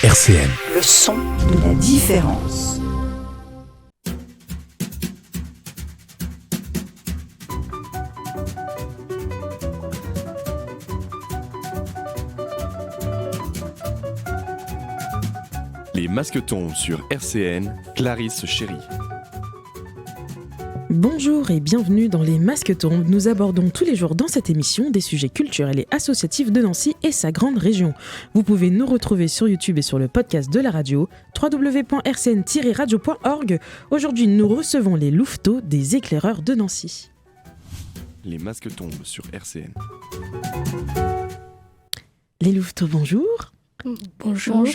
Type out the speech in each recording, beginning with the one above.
RCN. Le son de la différence. Les masques tombent sur RCN, Clarisse Chéry. Bonjour et bienvenue dans Les Masques tombent. Nous abordons tous les jours dans cette émission des sujets culturels et associatifs de Nancy et sa grande région. Vous pouvez nous retrouver sur YouTube et sur le podcast de la radio, www.rcn-radio.org. Aujourd'hui, nous recevons les louveteaux des éclaireurs de Nancy. Les masques tombent sur RCN. Les louveteaux, bonjour. Bonjour.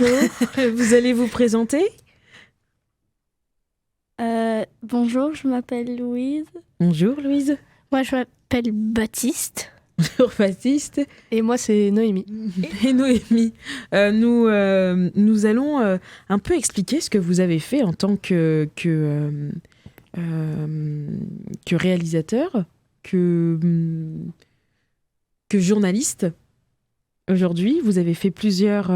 Vous allez vous présenter ? Bonjour, je m'appelle Louise. Bonjour Louise. Moi, je m'appelle Baptiste. Bonjour Baptiste. Et moi, c'est Noémie. Et Noémie. Nous allons un peu expliquer ce que vous avez fait en tant que réalisateur, que journaliste. Aujourd'hui, vous avez fait plusieurs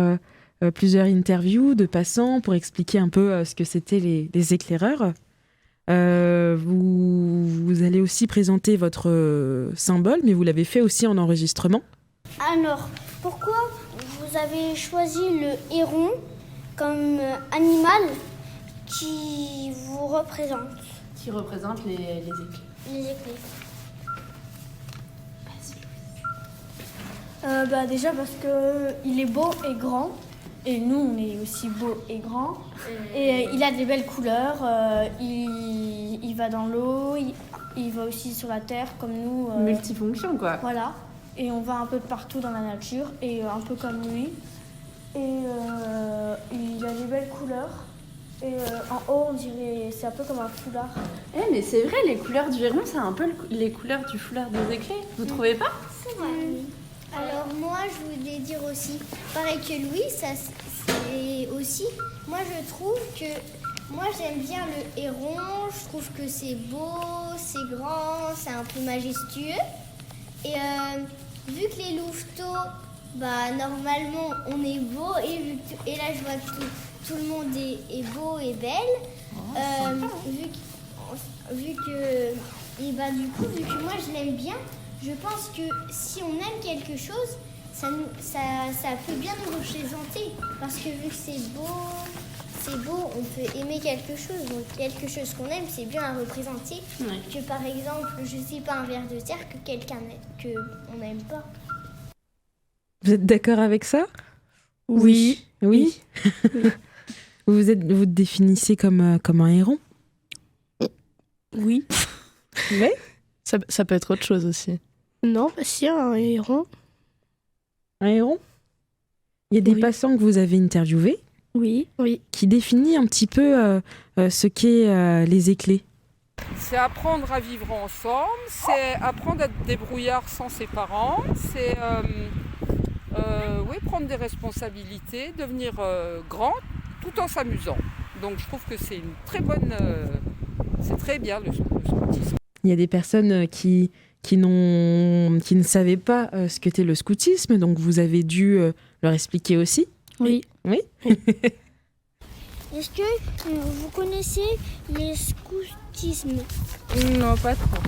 interviews de passants pour expliquer un peu ce que c'était les éclaireurs. Vous allez aussi présenter votre symbole, mais vous l'avez fait aussi en enregistrement. Alors, pourquoi vous avez choisi le héron comme animal qui vous représente? Qui représente les éclairs. Les éclairs. Déjà parce qu'il est beau et grand. Et nous, on est aussi beau et grand. Et il a des belles couleurs. Il va dans l'eau, il va aussi sur la terre comme nous. Multifonction, quoi. Voilà. Et on va un peu de partout dans la nature, et un peu comme lui. Et il a des belles couleurs. Et en haut, on dirait, c'est un peu comme un foulard. Mais c'est vrai, les couleurs du héron, c'est un peu les couleurs du foulard des éclairs. Vous trouvez pas? C'est vrai. Alors moi, je voulais dire aussi, pareil que Louis, ça c'est aussi, moi je trouve que, moi j'aime bien le héron, je trouve que c'est beau, c'est grand, c'est un peu majestueux. Et vu que les louveteaux, normalement on est beau, et là je vois que tout le monde est beau et belle. Vu que du coup moi je l'aime bien, je pense que si on aime quelque chose, ça peut bien nous représenter. Parce que vu que c'est beau, on peut aimer quelque chose. Donc quelque chose qu'on aime, c'est bien à représenter. Ouais. Que par exemple, je sais pas, un ver de terre que quelqu'un qu'on n'aime pas. Vous êtes d'accord avec ça? Oui. Oui. Vous te définissez comme un héron? Oui. Mais ça peut être autre chose aussi. Non, si, un héron. Un héron? Il y a des passants que vous avez interviewés. Oui. Qui définit un petit peu ce qu'est les éclairs. C'est apprendre à vivre ensemble, c'est apprendre à être débrouillard sans ses parents, c'est prendre des responsabilités, devenir grand tout en s'amusant. Donc je trouve que c'est une très bonne... c'est très bien le scoutisme. Il y a des personnes qui ne savaient pas ce qu'était le scoutisme, donc vous avez dû leur expliquer aussi. Oui. Est-ce que vous connaissez les scoutismes? Non, pas trop.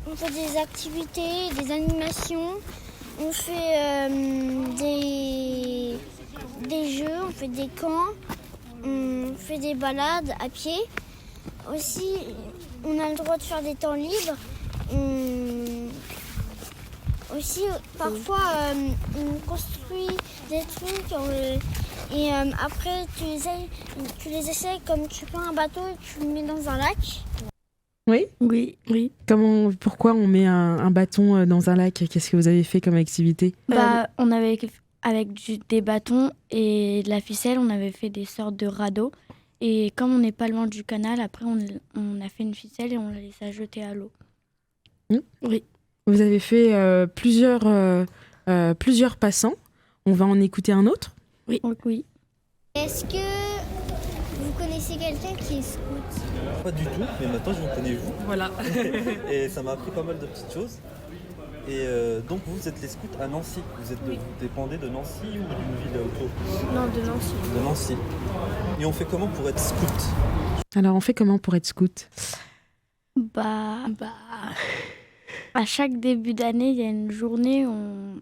On fait des activités, des animations, on fait des jeux, on fait des camps, on fait des balades à pied. Aussi, on a le droit de faire des temps libres. Aussi, parfois, on construit des trucs et après, tu les essayes comme tu prends un bateau et tu le mets dans un lac. Oui. Pourquoi on met un bâton dans un lac? Qu'est-ce que vous avez fait comme activité? On avait, avec des bâtons et de la ficelle, on avait fait des sortes de radeaux. Et comme on n'est pas loin du canal, après on a fait une ficelle et on l'a laissé jeter à l'eau. Oui. Vous avez fait plusieurs passants. On va en écouter un autre? Oui. Est-ce que vous connaissez quelqu'un qui est scout? Pas du tout, mais maintenant je vous connais vous. Voilà. Et ça m'a appris pas mal de petites choses. Et donc vous êtes les scouts à Nancy. Vous dépendez de Nancy ou d'une ville autour? Non, de Nancy. De Nancy. Et on fait comment pour être scout? Alors, on fait comment pour être scout? À chaque début d'année, il y a une journée où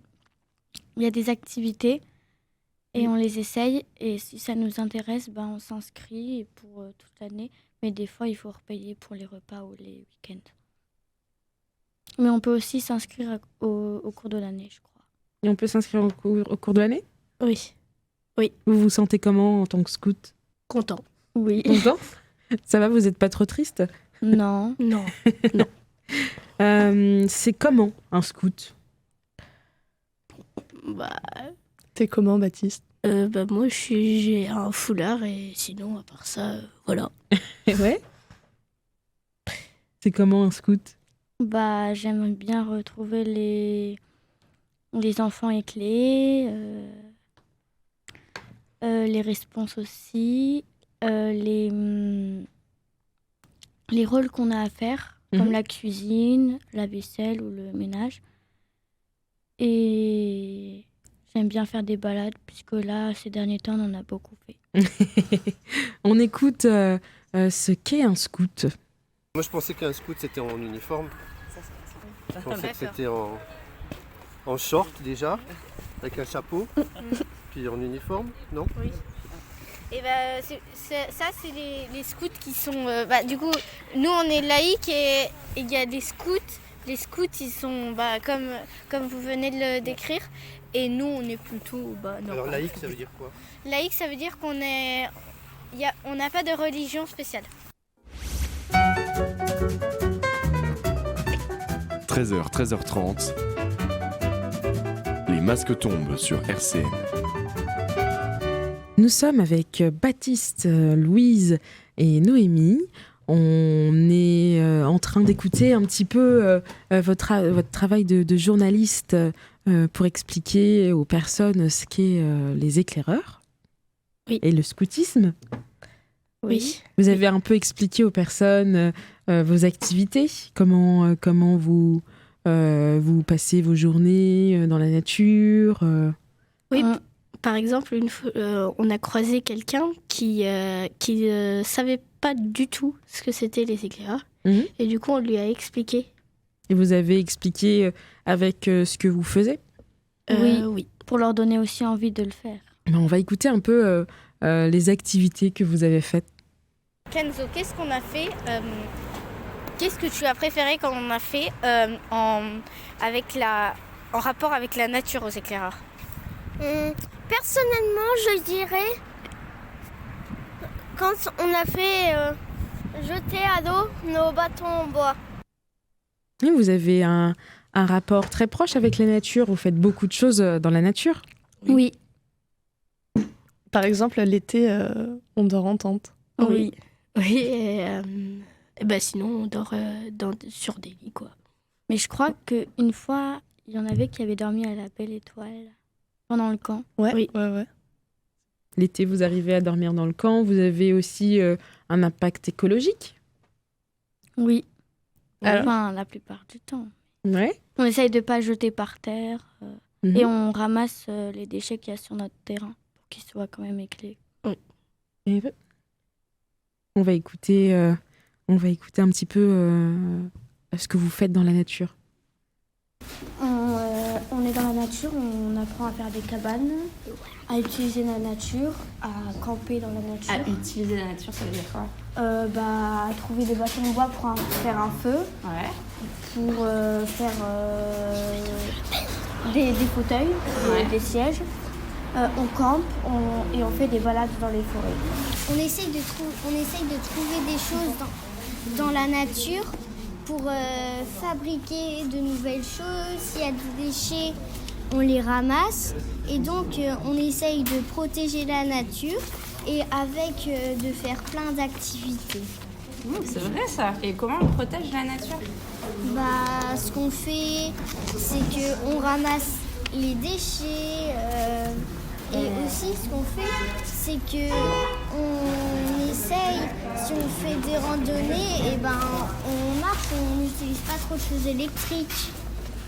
il y a des activités et on les essaye. Et si ça nous intéresse, on s'inscrit pour toute l'année. Mais des fois, il faut repayer pour les repas ou les week-ends. Mais on peut aussi s'inscrire au cours de l'année, je crois. Et on peut s'inscrire au cours de l'année? Oui. Vous vous sentez comment en tant que scout? Content. Oui. Content? Ça va, vous n'êtes pas trop triste? Non. Non. C'est comment un scout? T'es comment, Baptiste? Moi, j'ai un foulard et sinon, à part ça, voilà. Ouais. C'est comment un scout? J'aimerais bien retrouver les enfants et clés, les réponses aussi, les rôles qu'on a à faire, comme la cuisine, la vaisselle ou le ménage. Et j'aime bien faire des balades, puisque là, ces derniers temps, on en a beaucoup fait. On écoute ce qu'est un scout. Moi je pensais qu'un scout c'était en uniforme. Je pensais que c'était en short déjà, avec un chapeau, puis en uniforme, non? Oui. Et ça c'est les scouts qui sont... du coup, nous on est laïcs et il y a des scouts. Les scouts ils sont comme vous venez de le décrire. Et nous on est plutôt... Alors laïque ça veut dire quoi? Laïque ça veut dire qu'on est... on n'a pas de religion spéciale. 13h, 13h30. Les masques tombent sur RCN. Nous sommes avec Baptiste, Louise et Noémie. On est en train d'écouter un petit peu votre travail de journaliste pour expliquer aux personnes ce qu'est les éclaireurs et le scoutisme. Oui. Vous avez un peu expliqué aux personnes vos activités, comment vous passez vos journées dans la nature. Oui, par exemple, une fois, on a croisé quelqu'un qui savait pas du tout ce que c'était les éclaireurs. Et du coup, on lui a expliqué. Et vous avez expliqué avec ce que vous faisiez? Oui. Pour leur donner aussi envie de le faire. On va écouter un peu les activités que vous avez faites. Kenzo, qu'est-ce qu'on a fait Qu'est-ce que tu as préféré quand on a fait en rapport avec la nature aux éclaireurs? Personnellement, je dirais quand on a fait jeter à l'eau nos bâtons en bois. Et vous avez un rapport très proche avec la nature. Vous faites beaucoup de choses dans la nature. Oui. Par exemple, l'été, on dort en tente. Oui. Sinon, on dort sur des lits, quoi. Mais je crois qu'une fois, il y en avait qui avaient dormi à la Belle Étoile pendant le camp. Ouais. L'été, vous arrivez à dormir dans le camp. Vous avez aussi un impact écologique. Oui. Enfin, la plupart du temps. Ouais. On essaye de ne pas jeter par terre et on ramasse les déchets qu'il y a sur notre terrain pour qu'ils soient quand même éclairés. Et on va écouter un petit peu ce que vous faites dans la nature. On est dans la nature, on apprend à faire des cabanes, à utiliser la nature, à camper dans la nature. À utiliser la nature, ça veut dire quoi? À trouver des bâtons de bois pour faire un feu, pour faire des fauteuils, des sièges. On campe et on fait des balades dans les forêts. On essaye de trouver des choses dans la nature pour fabriquer de nouvelles choses. S'il y a des déchets, on les ramasse. Et donc, on essaye de protéger la nature et de faire plein d'activités. C'est vrai ça. Et comment on protège la nature? Ce qu'on fait, c'est qu'on ramasse les déchets. Et aussi, ce qu'on fait, c'est qu'on essaye, si on fait des randonnées, on marche, on n'utilise pas trop de choses électriques.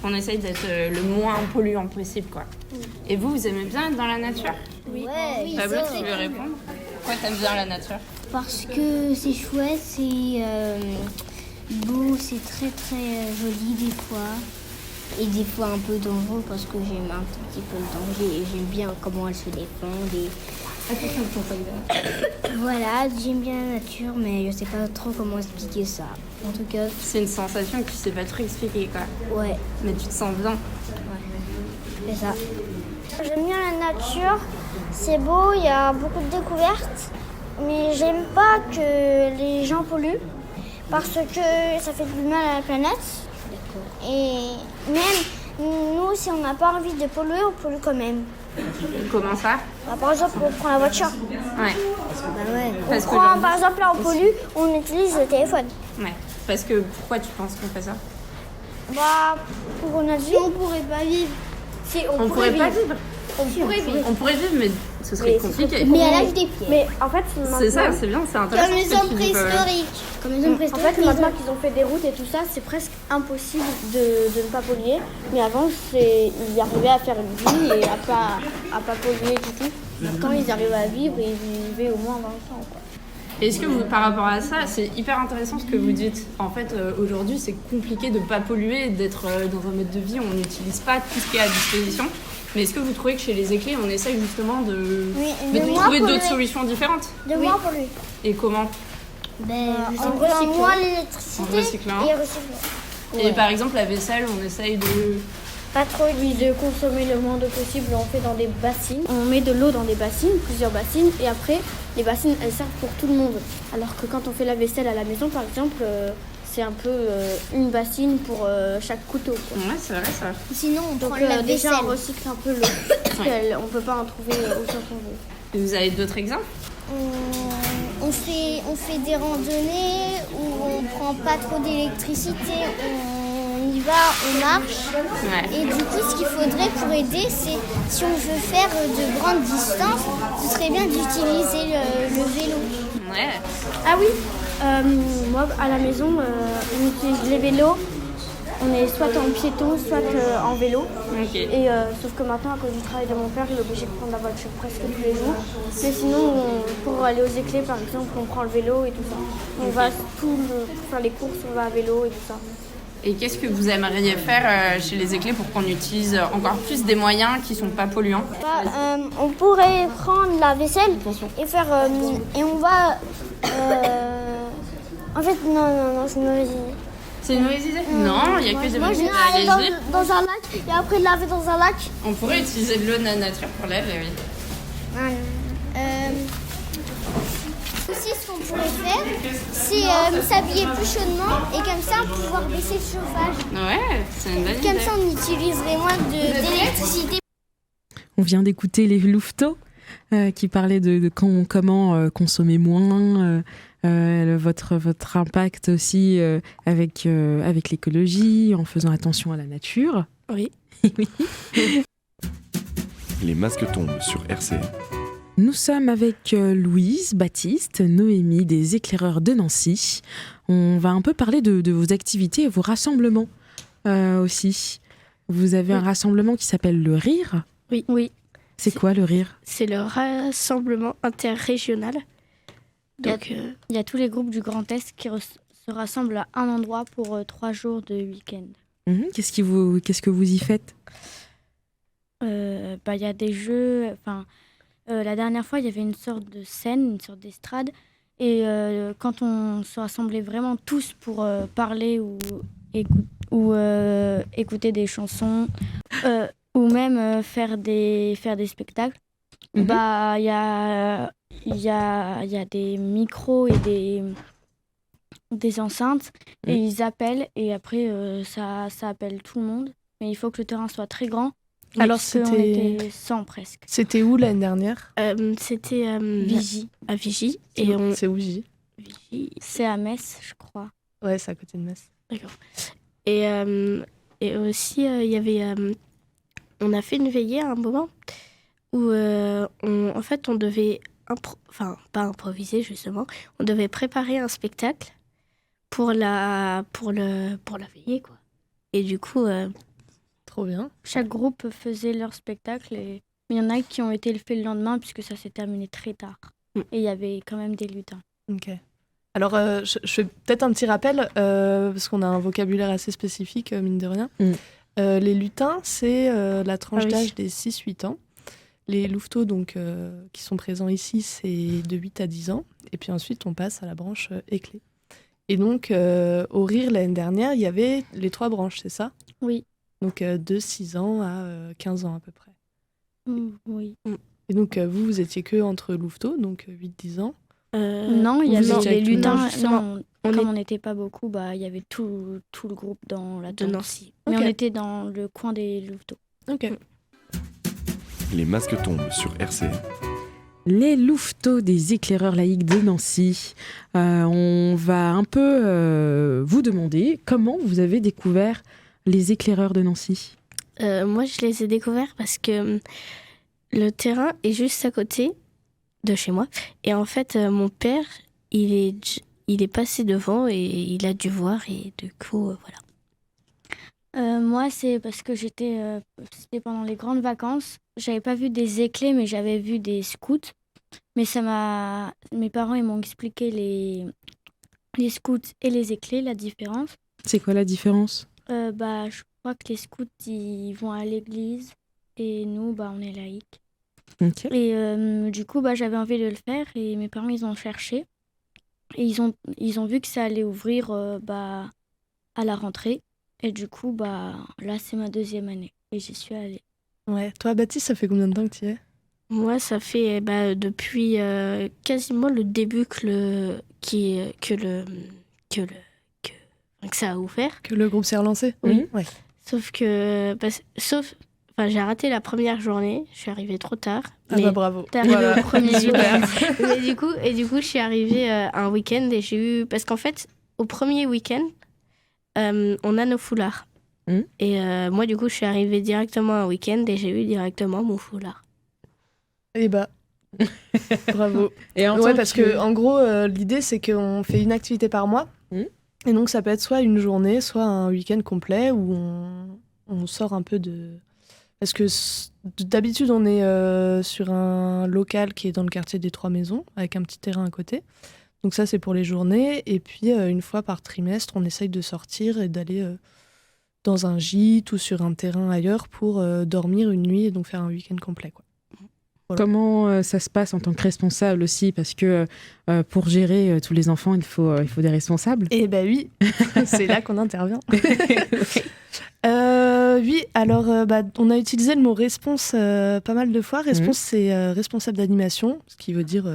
On essaye d'être le moins polluant possible, quoi. Et vous aimez bien être dans la nature? Oui. Pablo, tu veux répondre? Pourquoi t'aimes bien la nature? Parce que c'est chouette, c'est beau, c'est très très joli des fois. Et des fois un peu dangereux parce que j'aime un tout petit peu le danger et j'aime bien comment elle se défend. Voilà, j'aime bien la nature, mais je sais pas trop comment expliquer ça. En tout cas, c'est une sensation que tu sais pas trop expliquer, quoi. Ouais. Mais tu te sens bien. Ouais. C'est ça. J'aime bien la nature, c'est beau, il y a beaucoup de découvertes, mais j'aime pas que les gens polluent parce que ça fait du mal à la planète. Et même nous, si on n'a pas envie de polluer, on pollue quand même. Comment ça? Par exemple, on prend la voiture. Ouais. Par exemple, là, on pollue, on utilise le téléphone. Ouais. Parce que pourquoi tu penses qu'on fait ça? Pour notre vie. On pourrait pas vivre. Si, on pourrait pas vivre. On pourrait vivre, mais ce serait compliqué. Mais à l'âge des pierres. Mais en fait, c'est ça, c'est bien, c'est intéressant. Comme les hommes préhistoriques. En fait, maintenant qu'ils ont fait des routes et tout ça, c'est presque impossible de ne pas polluer. Mais avant, ils arrivaient à faire une vie et à pas polluer du tout. Quand ils arrivaient à vivre, ils vivaient au moins 20 ans, quoi. Est-ce que vous, par rapport à ça, c'est hyper intéressant ce que vous dites. En fait, aujourd'hui, c'est compliqué de ne pas polluer, d'être dans un mode de vie où on n'utilise pas tout ce qui est à disposition. Mais est-ce que vous trouvez que chez les éclés, on essaye justement de trouver d'autres solutions différentes? De moins polluer. Et comment? En recyclant l'électricité et recyclant. Et par exemple, la vaisselle, on essaye de... Pas trop de consommer le moins de possible, on fait dans des bassines. On met de l'eau dans des bassines, plusieurs bassines, et après, les bassines, elles servent pour tout le monde. Alors que quand on fait la vaisselle à la maison, par exemple, c'est un peu une bassine pour chaque couteau, quoi. Ouais, c'est vrai ça. Sinon, on Donc prend la vaisselle. déjà, on recycle un peu l'eau, parce qu'on peut pas en trouver autant qu'on veut. Et vous avez d'autres exemples? On fait des randonnées où on prend pas trop d'électricité, on y va, on marche. Ouais. Et du coup, ce qu'il faudrait pour aider, c'est si on veut faire de grandes distances, ce serait bien d'utiliser le vélo. Ouais. Ah oui, moi à la maison, on utilise les vélos. On est soit en piéton, soit en vélo. Okay. Et sauf que maintenant, à cause du travail de mon père, il est obligé de prendre la voiture presque tous les jours. Mais sinon, pour aller aux éclés, par exemple, on prend le vélo et tout ça. On va pour faire les courses, on va à vélo et tout ça. Et qu'est-ce que vous aimeriez faire chez les éclés pour qu'on utilise encore plus des moyens qui sont pas polluants? On pourrait prendre la vaisselle et faire et on va en fait non, c'est une mauvaise idée. C'est une mauvaise idée? Non, il n'y a que des bonnes idées. Aller dans un lac et après laver dans un lac. On pourrait utiliser de l'eau de la nature pour laver, oui. Aussi, ce qu'on pourrait faire, c'est s'habiller plus chaudement et comme ça, pouvoir baisser le chauffage. Ouais, c'est une bonne idée. Comme ça, on utiliserait moins d'électricité. On vient d'écouter les Louveteaux qui parlaient de comment consommer moins, votre impact aussi avec l'écologie, en faisant attention à la nature. Oui. Oui. Les masques tombent sur RCN. Nous sommes avec Louise, Baptiste, Noémie des Éclaireurs de Nancy. On va un peu parler de vos activités et vos rassemblements aussi. Vous avez un rassemblement qui s'appelle le Rire. Oui. C'est quoi le Rire? C'est le rassemblement interrégional. Donc, il y a tous les groupes du Grand Est qui se rassemblent à un endroit pour 3 jours de week-end. Qu'est-ce que vous y faites? Il y a des jeux. La dernière fois, il y avait une sorte de scène, une sorte d'estrade. Et quand on se rassemblait vraiment tous pour parler ou écouter des chansons ou même faire des spectacles, il y a des micros et des enceintes et ils appellent et après ça appelle tout le monde. Mais il faut que le terrain soit très grand. Alors on était 100 presque. C'était où l'année dernière? C'était Vigy. À Vigy. C'est où Vigy? C'est à Metz, je crois. Ouais, c'est à côté de Metz. D'accord. Et aussi, il y avait... on a fait une veillée à un moment où, en fait, on devait... pas improviser, justement. On devait préparer un spectacle pour la veillée, quoi. Et du coup... Trop bien. Chaque groupe faisait leur spectacle et il y en a qui ont été faits le lendemain puisque ça s'est terminé très tard. Et il y avait quand même des lutins. Ok. Alors, je fais peut-être un petit rappel, parce qu'on a un vocabulaire assez spécifique, mine de rien. Les lutins, c'est la tranche d'âge des 6-8 ans. Les louveteaux, donc, qui sont présents ici, c'est de 8 à 10 ans. Et puis ensuite, on passe à la branche éclé. Et donc, au Rire, l'année dernière, il y avait les 3 branches, c'est ça ? Oui. Donc, de 6 ans à 15 ans à peu près. Oui. Et donc, vous étiez que entre louveteaux, donc 8-10 ans. Non, il y avait les lutins. Non, Comme on n'était pas beaucoup, il y avait tout le groupe dans la tente. De Nancy. Mais Ok. on était dans le coin des louveteaux. Ok. Les masques tombent sur RCN. Les louveteaux des éclaireurs laïcs de Nancy. On va un peu vous demander comment vous avez découvert les éclaireurs de Nancy. Moi, je les ai découverts parce que le terrain est juste à côté de chez moi. Et en fait, mon père, il est passé devant et il a dû voir. Et du coup, voilà. Moi, c'est parce que c'était pendant les grandes vacances. J'avais pas vu des éclairs, mais j'avais vu des scouts. Mais mes parents ils m'ont expliqué les scouts et les éclairs, la différence. C'est quoi la différence ? Je crois que les scouts, ils vont à l'église et nous, on est laïcs. Ok. Et du coup, j'avais envie de le faire et mes parents, ils ont cherché. Et ils ont vu que ça allait ouvrir à la rentrée. Et du coup, là, c'est ma 2e année et j'y suis allée. Ouais. Toi, Baptiste, ça fait combien de temps que tu y es ? Moi, ça fait depuis quasiment le début que ça a ouvert. Que le groupe s'est relancé ? Oui. Ouais. Sauf que... j'ai raté la première journée. Je suis arrivée trop tard. Bravo. T'es arrivée Voilà. au premier Super. week-end. Et du coup, je suis arrivée un week-end et j'ai eu... Parce qu'en fait, au premier week-end, on a nos foulards. Et moi, du coup, je suis arrivée directement un week-end et j'ai eu directement mon foulard. Eh bravo. Et parce que en gros, l'idée, c'est qu'on fait une activité par mois. Et donc, ça peut être soit une journée, soit un week-end complet où on sort un peu de... Parce que d'habitude, on est sur un local qui est dans le quartier des 3 Maisons, avec un petit terrain à côté. Donc ça, c'est pour les journées. Et puis, une fois par trimestre, on essaye de sortir et d'aller dans un gîte ou sur un terrain ailleurs pour dormir une nuit et donc faire un week-end complet, quoi. Voilà. Comment ça se passe en tant que responsable aussi ? Parce que pour gérer tous les enfants, il faut des responsables. Eh ben oui, c'est là qu'on intervient. Oui, alors on a utilisé le mot réponse pas mal de fois. Réponse, c'est responsable d'animation, ce qui veut dire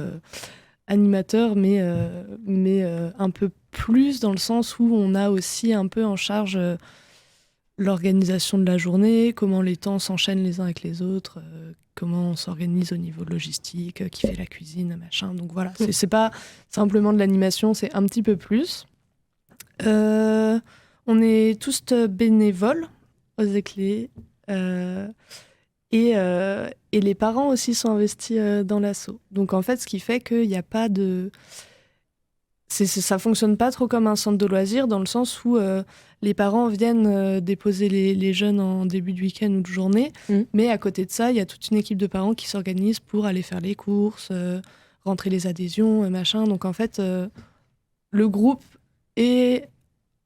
animateur, mais un peu plus dans le sens où on a aussi un peu en charge l'organisation de la journée, comment les temps s'enchaînent les uns avec les autres, comment on s'organise au niveau logistique, qui fait la cuisine, machin. Donc voilà, c'est pas simplement de l'animation, c'est un petit peu plus. On est tous bénévoles aux éclés et les parents aussi sont investis dans l'asso. Donc en fait, ce qui fait qu'il n'y a pas de... ça fonctionne pas trop comme un centre de loisirs dans le sens où les parents viennent déposer les jeunes en début de week-end ou de journée, mais à côté de ça, il y a toute une équipe de parents qui s'organise pour aller faire les courses, rentrer les adhésions, machin. Donc en fait, le groupe est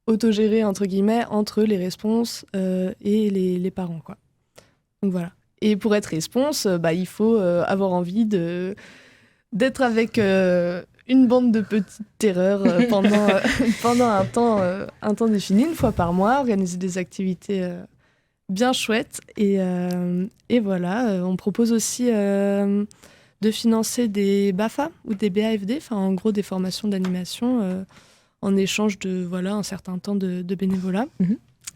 autogéré entre guillemets entre les responses et les parents, quoi. Donc voilà. Et pour être response, il faut avoir envie d'être avec une bande de petites terreurs pendant un temps défini, une fois par mois, organiser des activités bien chouettes. Et voilà, on propose aussi de financer des BAFA ou des BAFD, en gros des formations d'animation en échange de un certain temps de bénévolat.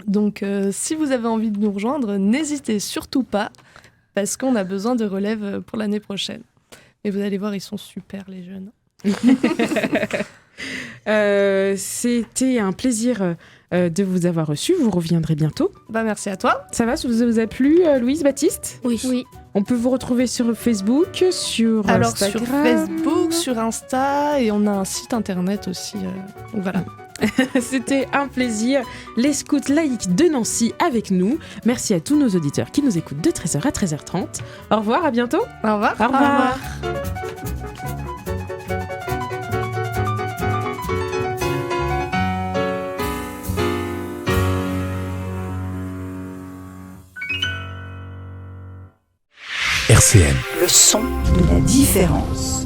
Donc si vous avez envie de nous rejoindre, n'hésitez surtout pas, parce qu'on a besoin de relève pour l'année prochaine. Et vous allez voir, ils sont super, les jeunes. C'était un plaisir de vous avoir reçu. Vous reviendrez bientôt. Merci à toi. Ça va, ça vous a plu, Louise, Baptiste ? Oui. On peut vous retrouver sur Facebook, sur Instagram. Sur Facebook, sur Insta, et on a un site internet aussi. Donc voilà. C'était un plaisir. Les scouts laïcs de Nancy avec nous. Merci à tous nos auditeurs qui nous écoutent de 13h à 13h30. Au revoir, à bientôt. Au revoir. Au revoir. RCN. Le son de la différence.